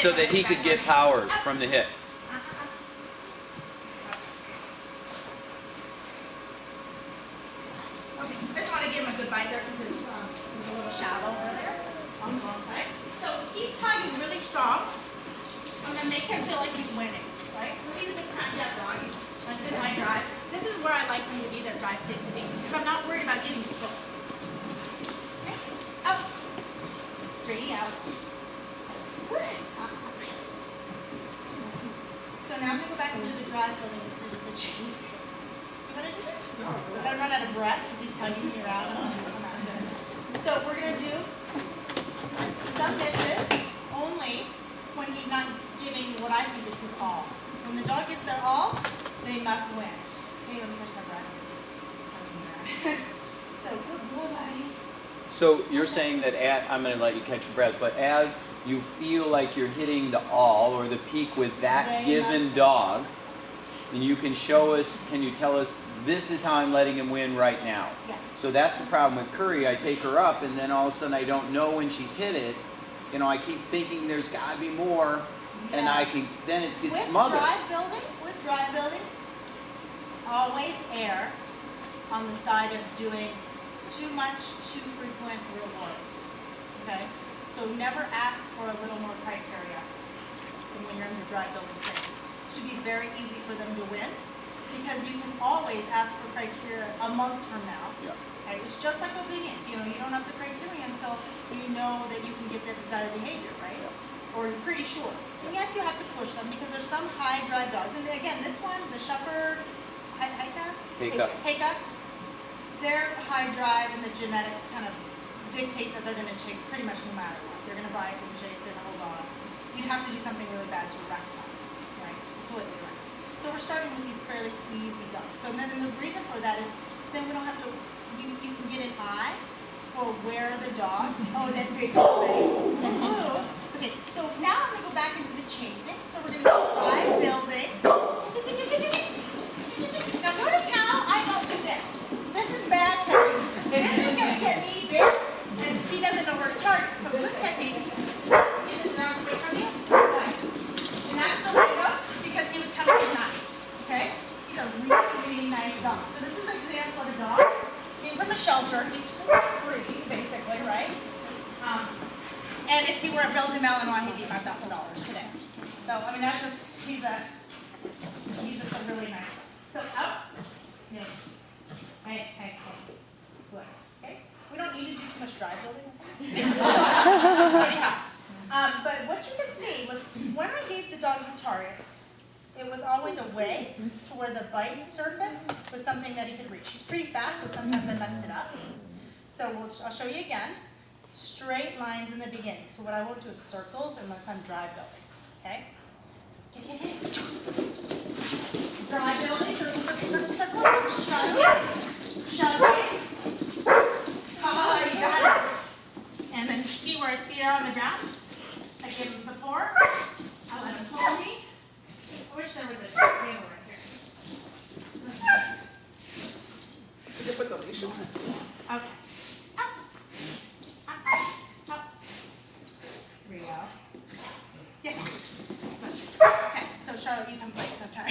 so that he could get power from the hip. Okay, I just want to give him a good bite there because it's a little shallow over there on the wrong side. So he's tugging really strong. I'm going to make him feel like he's winning, right? So he's a good cracked up dog. He's a good high drive. This is where I like him to be, their drive state to be, because I'm not worried about getting control. Okay, out. 3, out. So now I'm going to go back and do the drive building because of the chase. You want to do this? No. But I run out of breath because he's tugging me around. So we're going to do some misses only when he's not giving what I think is his all. When the dog gives their all, they must win. Okay, let me catch my breath. This is so good boy, buddy. So you're saying that I'm going to let you catch your breath, but as you feel like you're hitting the all or the peak with that given dog, and you can show us, can you tell us, this is how I'm letting him win right now? Yes. So that's the problem with Curry. I take her up, and then all of a sudden I don't know when she's hit it. You know, I keep thinking there's got to be more, and then it gets smothered. With drive building, always err on the side of doing too much, too frequent rewards. Okay? So never ask for a little more criteria when you're in the drive building phase. It should be very easy for them to win because you can always ask for criteria a month from now. Yeah. Okay? It's just like obedience. You know, you don't have the criteria until you know that you can get that desired behavior, right? Yeah. Or you're pretty sure. And yes, you have to push them because there's some high drive dogs. And again, this one, the Shepherd, Heika, their high drive and the genetics kind of dictate that they're going to chase pretty much no matter what. They're going to bite and chase, they're going to hold on. You'd have to do something really bad to wreck them, right? To completely wreck them. So we're starting with these fairly easy dogs. So then the reason for that is then we don't have to, you can get an eye for where the dog, oh, that's very good. Okay, so now I'm going to go back into the chasing. So we're going to do drive building. Now notice how I don't do this. This is bad technique. This is going to get me big, and he doesn't know where to target. So good technique. Get the dog away from you. Right. And that's the way to go because he was coming in nice. Okay? He's a really, really nice dog. So this is an example of a dog. Came from a shelter. He's free, basically, right? And if he were a Belgian Malinois, he'd be $5,000 today. So, I mean, that's just, he's just a really nice dog. So, up. Yeah. Hey. Good. Okay? We don't need to do too much drive building. It's pretty hot. But what you can see was when I gave the dog the target, it was always away to where the bite surface was something that he could reach. He's pretty fast, so sometimes I messed it up. So I'll show you again. Straight lines in the beginning. So what I won't do is circles unless I'm drive building. Okay? Drive building, circle. Shove it. You got it. And then see where his feet are on the ground? I give him support. I let him pull me. I wish there was a table right here. Did you put the leash on? Okay. Here we go. Yes. Okay, so Charlotte, you can play sometime.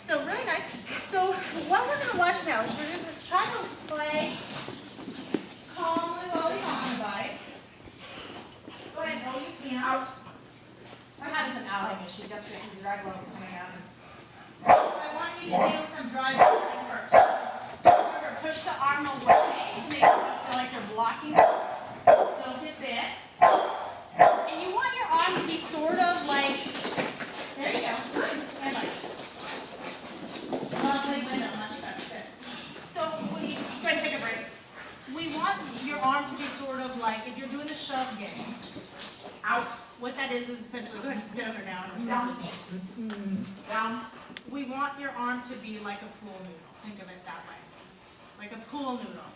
So really nice. So what we're going to watch now is we're going to try to play calmly while he's on the bite. Go ahead, roll your can out. I'm having some outing issues yesterday because the drag level's coming out. I want you to do some dry building first. Remember, push the arm away to make it feel like you're blocking it. Don't get bit. And you want your arm to be sort of like, there you go. And like, lovely window, much better. So go ahead and take a break. We want your arm to be sort of like, if you're doing the shove game, out. What that is essentially, go ahead and sit under down. Down. We want your arm to be like a pool noodle. Think of it that way. Like a pool noodle.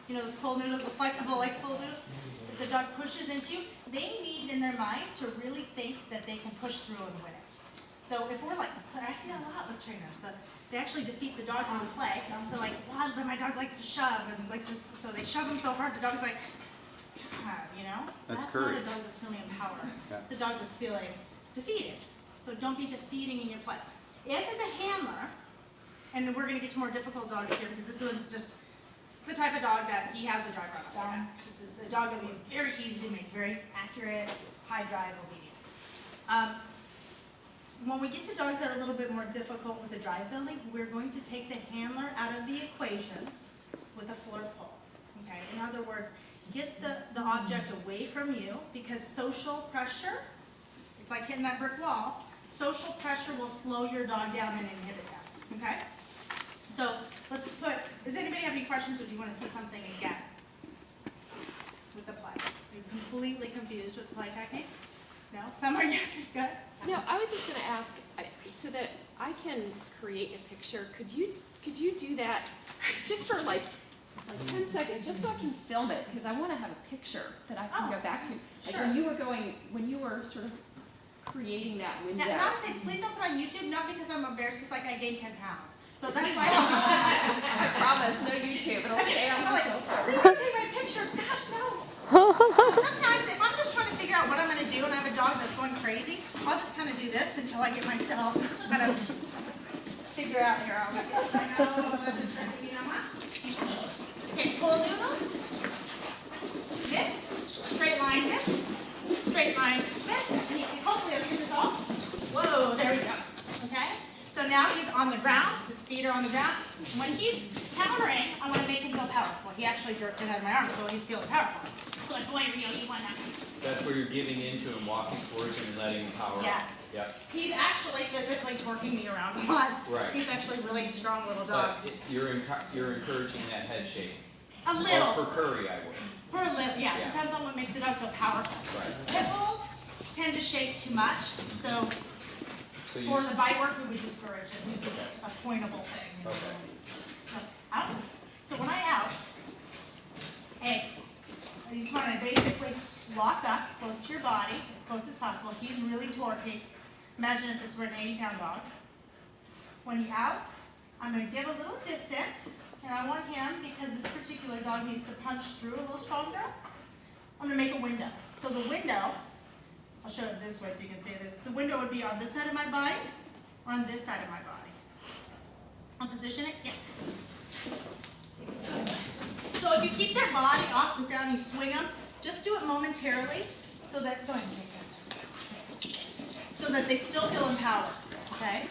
You know those pool noodles, the flexible like pool noodles? If the dog pushes into you, they need in their mind to really think that they can push through and win it. So if we're like, I see that a lot with trainers, they actually defeat the dogs in play. They're like, wow, my dog likes to shove, and likes to, so they shove him so hard, the dog's like, God, you know? That's not courage. a dog that's feeling empowered. Yeah. It's a dog that's feeling defeated. So don't be defeating in your play. If as a handler, and we're going to get to more difficult dogs here because this one's just the type of dog that he has a drive run up on. This is a dog that would be very easy to make, very accurate, high drive obedience. When we get to dogs that are a little bit more difficult with the drive building, we're going to take the handler out of the equation with a floor pull. Okay? In other words, get the object away from you because social pressure, it's like hitting that brick wall, social pressure will slow your dog down and inhibit them. Okay? So let's put, does anybody have any questions or do you want to see something again with the play? Are you completely confused with the play technique? No? Some are yes, good. No, I was just going to ask, so that I can create a picture, could you do that just for like 10 seconds, just so I can film it, because I want to have a picture that I can go back to. Like sure. when you were sort of creating that window. Now, and I would say, please don't put on YouTube, not because I'm embarrassed, because like I gained 10 pounds. So that's why I don't I promise, no YouTube, it'll stay on I'm my like, cell phone. please don't take my picture. Gosh, no. So sometimes if I'm just trying to figure out what I'm going to do and I have a dog that's going crazy, I'll just kind of do this until I get myself kind of figure out here. I'll get this. I know that's a trick, you know what? Okay, pull a noodle. This, straight line this, straight line this. And hopefully I'll get this off. Whoa, there we go. Okay? So now he's on the ground, his feet are on the ground. When he's countering, I want to make him feel powerful. He actually jerked it out of my arm, so he's feeling powerful. Good boy, Rio, you won that one. That's where you're giving into and walking towards him and letting him power up. Yes. Yep. He's actually physically twerking me around a lot. Right. He's actually a really strong little dog. But you're encouraging that head shake. A little. Or for curry, I would. For a little, yeah. Yeah. Depends on what makes the dog feel powerful. Right. Pit bulls tend to shake too much, so So you for the bite work, we would discourage it. It's a pointable thing. You know? Okay. So, out. So when I out, hey, you just want to basically lock up close to your body, as close as possible. He's really torquey. Imagine if this were an 80-pound dog. When he outs, I'm going to give a little distance, and I want him, because this particular dog needs to punch through a little stronger, I'm going to make a window. So the window, I'll show it this way so you can see this. The window would be on this side of my body or on this side of my body. I'll position it. Yes. So if you keep their body off the ground, you swing them, just do it momentarily so that, go ahead and take that. So that they still feel empowered, okay?